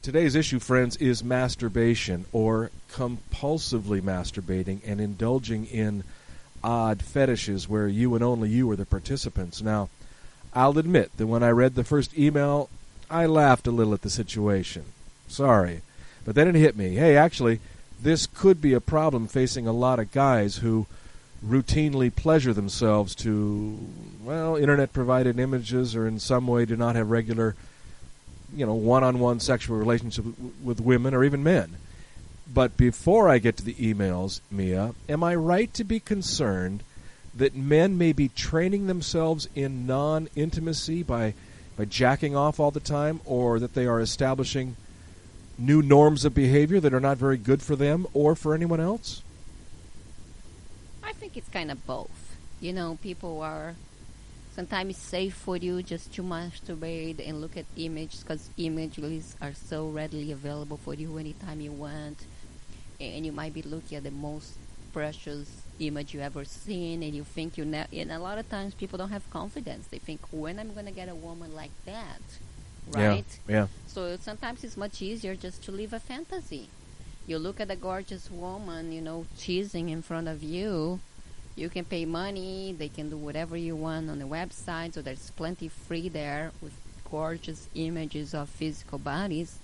Today's issue, friends, is masturbation, or compulsively masturbating and indulging in odd fetishes where you and only you are the participants. Now, I'll admit that when I read the first email, I laughed a little at the situation. Sorry. But then it hit me. Hey, actually, this could be a problem facing a lot of guys who routinely pleasure themselves to, well, internet-provided images or in some way do not have regular, one-on-one sexual relationships with women or even men. But before I get to the emails, Mia, am I right to be concerned that men may be training themselves in non-intimacy by jacking off all the time, or that they are establishing new norms of behavior that are not very good for them or for anyone else? I think it's kind of both. People are sometimes safe for you just to masturbate and look at images, because images are so readily available for you anytime you want. And you might be looking at the most precious image you ever seen, and you think and a lot of times people don't have confidence. They think, when I'm going to get a woman like that, right? Yeah. So sometimes it's much easier just to live a fantasy. You look at a gorgeous woman, cheesing in front of you. You can pay money. They can do whatever you want on the website. So there's plenty free there with gorgeous images of physical bodies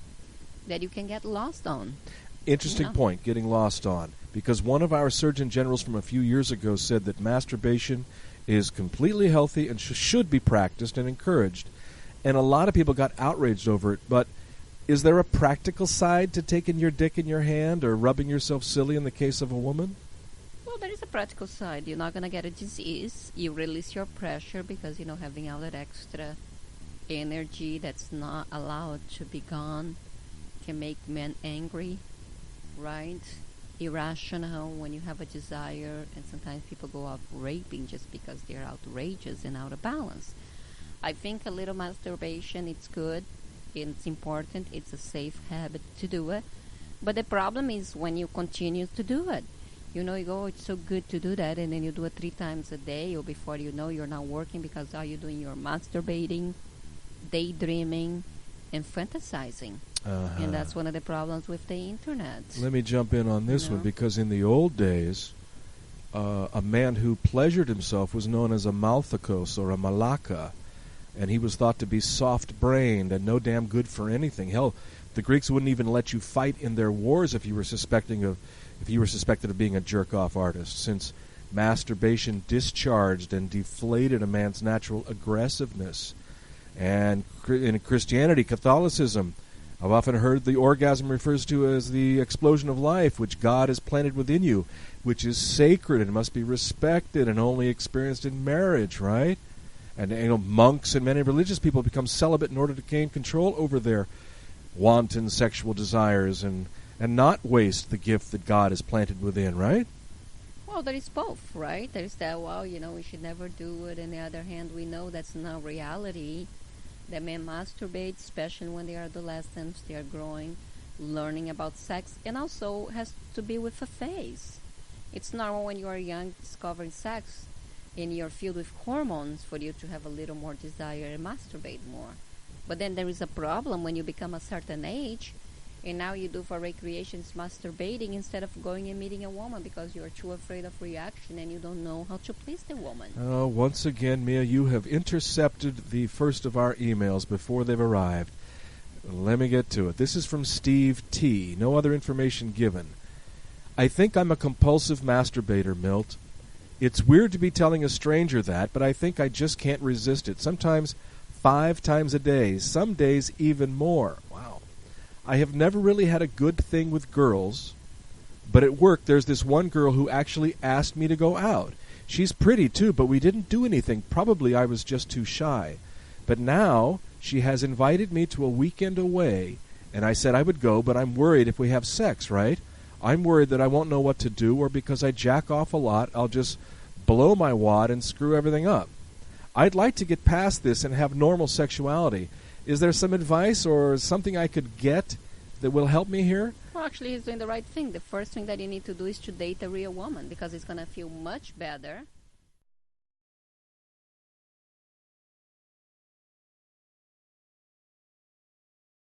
that you can get lost on. Interesting point, getting lost on. Because one of our Surgeon Generals from a few years ago said that masturbation is completely healthy and should be practiced and encouraged. And a lot of people got outraged over it. But is there a practical side to taking your dick in your hand or rubbing yourself silly in the case of a woman? Well, there is a practical side. You're not going to get a disease. You release your pressure because, having all that extra energy that's not allowed to be gone can make men angry, right? Irrational when you have a desire, and sometimes people go out raping just because they're outrageous and out of balance. I think a little masturbation, it's good, it's important, it's a safe habit to do it. But the problem is when you continue to do it. You go, it's so good to do that, and then you do it 3 times a day, or before you know, you're not working because all you're doing, you're masturbating, daydreaming, and fantasizing. And that's one of the problems with the internet. Let me jump in on this one, because in the old days, a man who pleasured himself was known as a malthacos or a malaca, and he was thought to be soft-brained and no damn good for anything. Hell, the Greeks wouldn't even let you fight in their wars if you were suspected of being a jerk-off artist, since masturbation discharged and deflated a man's natural aggressiveness. And in Christianity, Catholicism, I've often heard the orgasm refers to as the explosion of life, which God has planted within you, which is sacred and must be respected and only experienced in marriage, right? And monks and many religious people become celibate in order to gain control over their wanton sexual desires and not waste the gift that God has planted within, right? Well, there is both, right? There's that, we should never do it. On the other hand, we know that's not reality. That men masturbate, especially when they are adolescents, they are growing, learning about sex, and also has to be with a phase. It's normal when you are young, discovering sex, and you're filled with hormones for you to have a little more desire and masturbate more. But then there is a problem when you become a certain age, and now you do for recreations masturbating instead of going and meeting a woman because you're too afraid of reaction and you don't know how to please the woman. Once again, Mia, you have intercepted the first of our emails before they've arrived. Let me get to it. This is from Steve T. No other information given. I think I'm a compulsive masturbator, Milt. It's weird to be telling a stranger that, but I think I just can't resist it. Sometimes 5 times a day, some days even more. Wow. I have never really had a good thing with girls, but at work there's this one girl who actually asked me to go out. She's pretty too, but we didn't do anything. Probably I was just too shy. But now she has invited me to a weekend away, and I said I would go, but I'm worried if we have sex, right? I'm worried that I won't know what to do, or because I jack off a lot, I'll just blow my wad and screw everything up. I'd like to get past this and have normal sexuality. Is there some advice or something I could get that will help me here? Well, actually, he's doing the right thing. The first thing that you need to do is to date a real woman, because it's going to feel much better